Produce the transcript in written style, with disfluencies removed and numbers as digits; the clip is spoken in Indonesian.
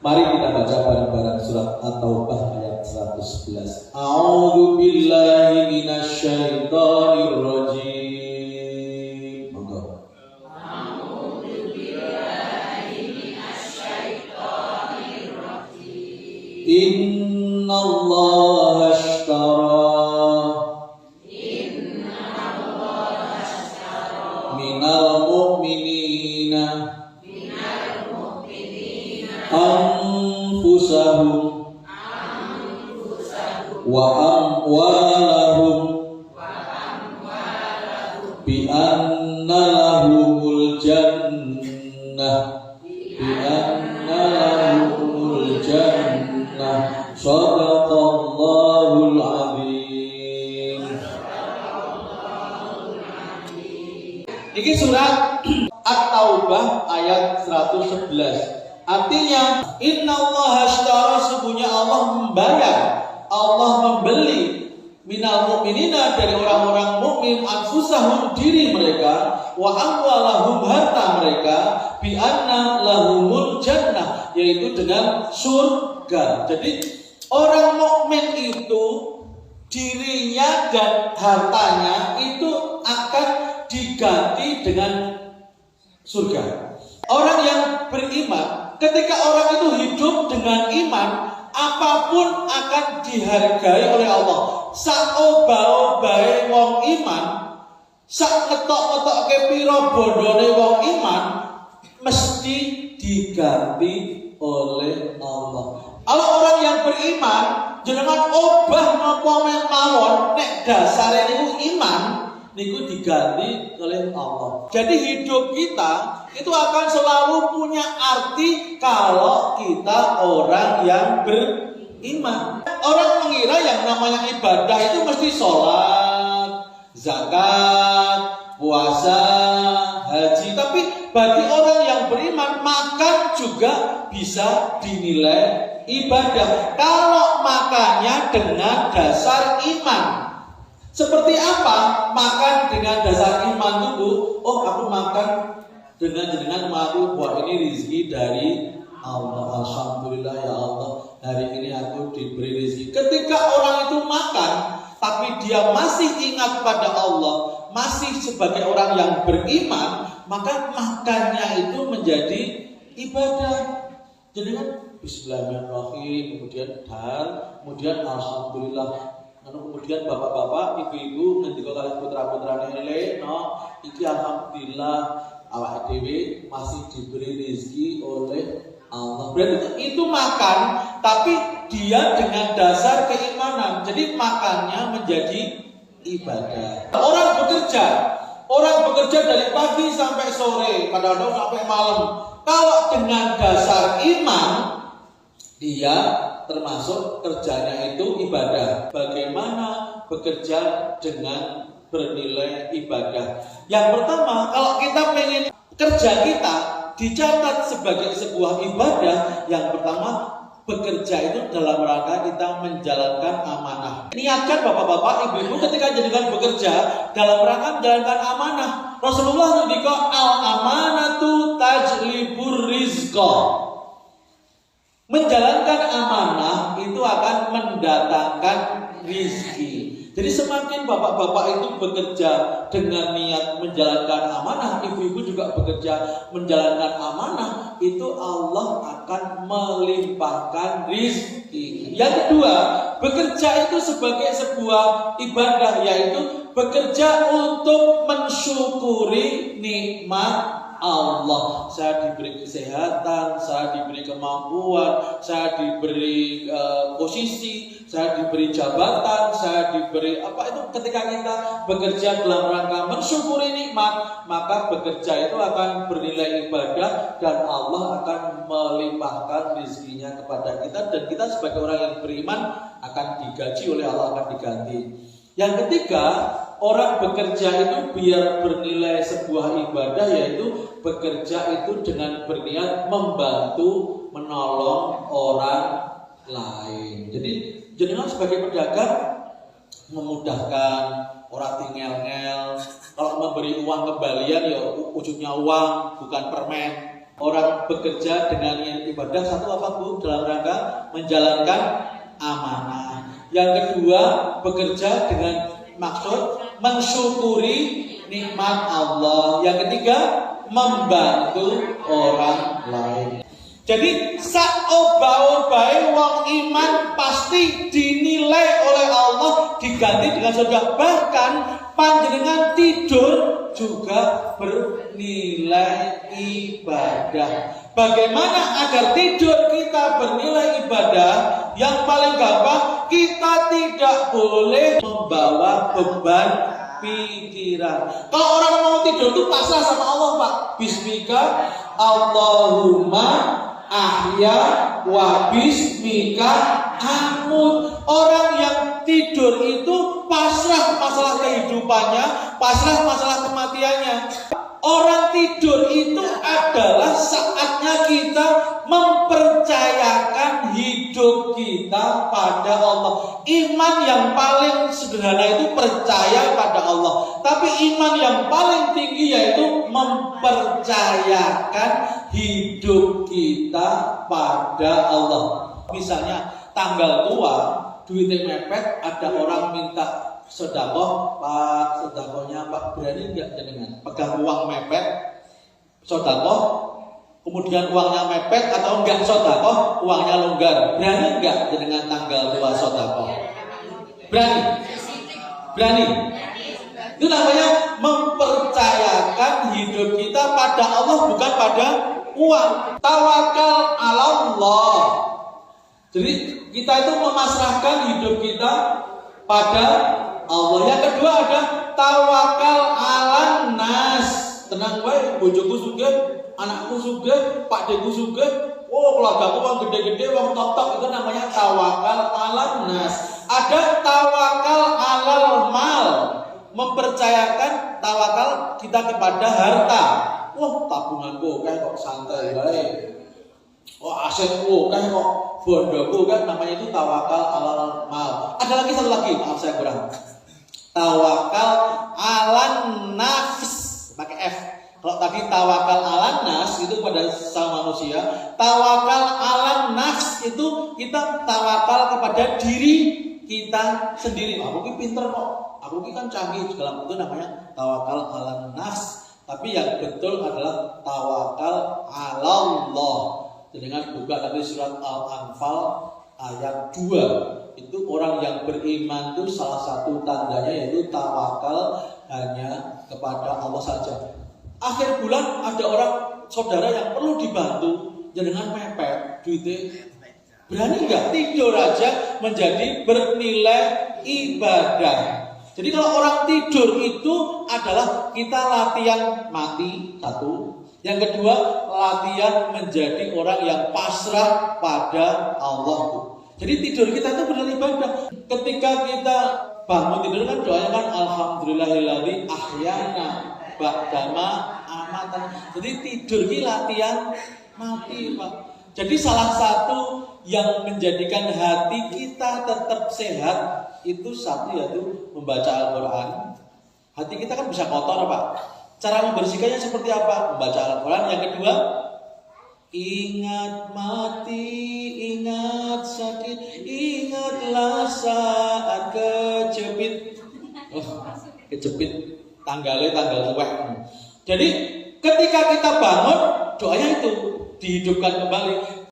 Mari kita baca bareng-bareng surat At-Taubah ayat 111. A'udzu billahi minasyaitonir rajim. Monggo. A'udzu billahi minasyaitonir rajim. Innallaha ashtara minal mu'minina anfusahum wa amwalahum bi anna lahumul jannah sadaqallahul azim. Ini surat At-Taubah ayat 111. Artinya, innallaha ashtara, sesungguhnya Allah membayar, Allah membeli minal mu'minina, dari orang-orang mukmin, anfusahum, diri mereka, wa amwalahum, harta mereka, bi anna lahumul jannah, yaitu dengan surga. Jadi orang mukmin itu dirinya dan hartanya itu akan diganti dengan surga. Orang yang beriman, ketika orang itu hidup dengan iman, apapun akan dihargai oleh Allah. Sak oba-obae wong iman, sak ngetok-ngetokke pira bondone wong iman, mesti diganti oleh Allah. Kalau orang yang beriman, jenengan obah napa mawon, nek dasare niku iman, niku diganti oleh Allah. Jadi hidup kita itu akan selalu punya arti kalau kita orang yang beriman. Orang mengira yang namanya ibadah itu mesti sholat, zakat, puasa, haji. Tapi bagi orang yang beriman, makan juga bisa dinilai ibadah kalau makannya dengan dasar iman. Seperti apa makan dengan dasar iman itu? Oh, aku makan dengan malu bahwa ini rezeki dari Allah. Alhamdulillah ya Allah, hari ini aku diberi rezeki. Ketika orang itu makan, tapi dia masih ingat pada Allah, masih sebagai orang yang beriman, maka makannya itu menjadi ibadah. Jadi kan Bismillahirrahmanirrahim, kemudian kemudian Alhamdulillah. Kemudian bapak-bapak, ibu-ibu ngendika kalian putra-putrane iki alhamdulillah awak dhewe masih diberi rezeki oleh Allah. Berarti itu makan, tapi dia dengan dasar keimanan. Jadi makannya menjadi ibadah. Orang bekerja dari pagi sampai sore, kadang-kadang sampai malam. Kalau dengan dasar iman, dia termasuk kerjanya itu ibadah. Bagaimana bekerja dengan bernilai ibadah? Yang pertama, kalau kita pengen kerja kita dicatat sebagai sebuah ibadah, yang pertama, bekerja itu dalam rangka kita menjalankan amanah. Niatkan bapak-bapak, ibu-ibu ketika jadikan bekerja dalam rangka menjalankan amanah. Rasulullah ngendika al-amanatu tajlibur rizqa. Menjalankan amanah itu akan mendatangkan rizki. Jadi semakin bapak-bapak itu bekerja dengan niat menjalankan amanah, ibu-ibu juga bekerja menjalankan amanah, itu Allah akan melimpahkan rizki. Yang kedua, bekerja itu sebagai sebuah ibadah, yaitu bekerja untuk mensyukuri nikmat Allah. Saya diberi kesehatan, saya diberi kemampuan, saya diberi posisi, saya diberi jabatan, saya diberi apa itu. Ketika kita bekerja dalam rangka mensyukuri nikmat, maka bekerja itu akan bernilai ibadah dan Allah akan melimpahkan rezekinya kepada kita, dan kita sebagai orang yang beriman akan digaji oleh Allah, akan diganti. Yang ketiga, orang bekerja itu biar bernilai sebuah ibadah, yaitu bekerja itu dengan berniat membantu, menolong orang lain. Jadi jenengan sebagai pedagang memudahkan orang tinggal-ngel. Kalau memberi uang kembalian ya wujudnya uang, bukan permen. Orang bekerja dengan niat ibadah, satu apa Bu? Dalam rangka menjalankan amanah. Yang kedua, bekerja dengan maksud mensyukuri nikmat Allah. Yang ketiga, membantu orang lain. Jadi saoba-obae wong iman pasti dinilai oleh Allah, diganti dengan surga. Bahkan panjenengan tidur juga bernilai ibadah. Bagaimana agar tidur kita bernilai ibadah? Yang paling gampang, kita tidak boleh membawa beban pikiran. Kalau orang mau tidur itu pasrah sama Allah, Pak. Bismika Allahumma ahya wa bismika amut. Orang yang tidur itu pasrah masalah kehidupannya, pasrah masalah kematiannya. Orang tidur itu adalah saatnya kita mempercayakan hidup kita pada Allah. Iman yang paling sederhana itu percaya pada Allah. Tapi iman yang paling tinggi yaitu mempercayakan hidup kita pada Allah. Misalnya tanggal tua, duitnya mepet, ada orang minta sedekah, Pak, sedekahnya Pak berani enggak jenengan pegang uang mepet sedekah, kemudian uangnya mepet atau enggak sedekah, uangnya longgar, berani enggak jenengan tanggal tua sedekah? Berani? Berani? Itu namanya mempercayakan hidup kita pada Allah, bukan pada uang. Tawakal ala Allah. Jadi kita itu memasrahkan hidup kita pada Allah. Yang kedua ada tawakal ala nas. Tenang wae, bojoku sugih, anakku sugih, pakdeku sugih. Oh, keluargaku wong gede-gede, wong top-top, itu namanya tawakal ala nas. Ada tawakal alal mal. Mempercayakan tawakal kita kepada harta. Wah, tabunganku kayak kok santai wae. Wah, asetku kayak kok bondoku kan, namanya itu tawakal alal mal. Ada lagi satu lagi, maaf saya kurang. Tawakal alan nafs, pakai F. Kalau tadi tawakal alan nas itu pada sama manusia, tawakal alan nafs itu kita tawakal kepada diri kita sendiri. Aku ini pinter kok, aku ini kan canggih segala, itu namanya tawakal alan nafs. Tapi yang betul adalah tawakal ala Allah. Dengan buka tadi surat Al-Anfal ayat 2. Itu orang yang beriman itu salah satu tandanya yaitu tawakal hanya kepada Allah saja. Akhir bulan ada orang saudara yang perlu dibantu, dengan mepet duitnya. Berani nggak tidur aja menjadi bernilai ibadah. Jadi kalau orang tidur itu adalah kita latihan mati, satu. Yang kedua, latihan menjadi orang yang pasrah pada Allah. Jadi tidur kita itu benar ibadah. Ketika kita bangun tidur kan doanya kan alhamdulillahilladzi ahyana ba'dama amatan. Jadi tidur ini latihan mati, Pak. Jadi salah satu yang menjadikan hati kita tetap sehat itu satu yaitu membaca Al-Quran. Hati kita kan bisa kotor, Pak. Cara membersihkannya seperti apa? Membaca Al-Quran. Yang kedua, ingat mati, ingat sakit, ingatlah saat kejepit. Kejepit tanggal tuwek. Jadi ketika kita bangun, doanya itu dihidupkan kembali.